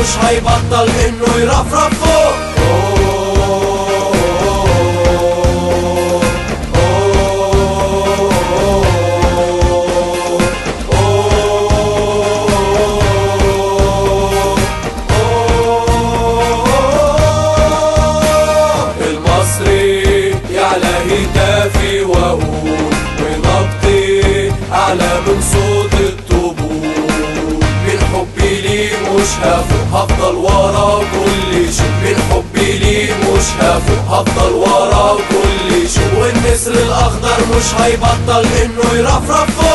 مش هيبطل انه يرفرف فوق. المصري يعلى هتافي واقول ونبضي اعلى من صوت الطبول. من حبي ليه مش هفوق هفضل ورا كل شيء. من حبي ليه مش هفوق هفضل ورا كل شيء. والنسر الاخضر مش هيبطل انه يرفرف.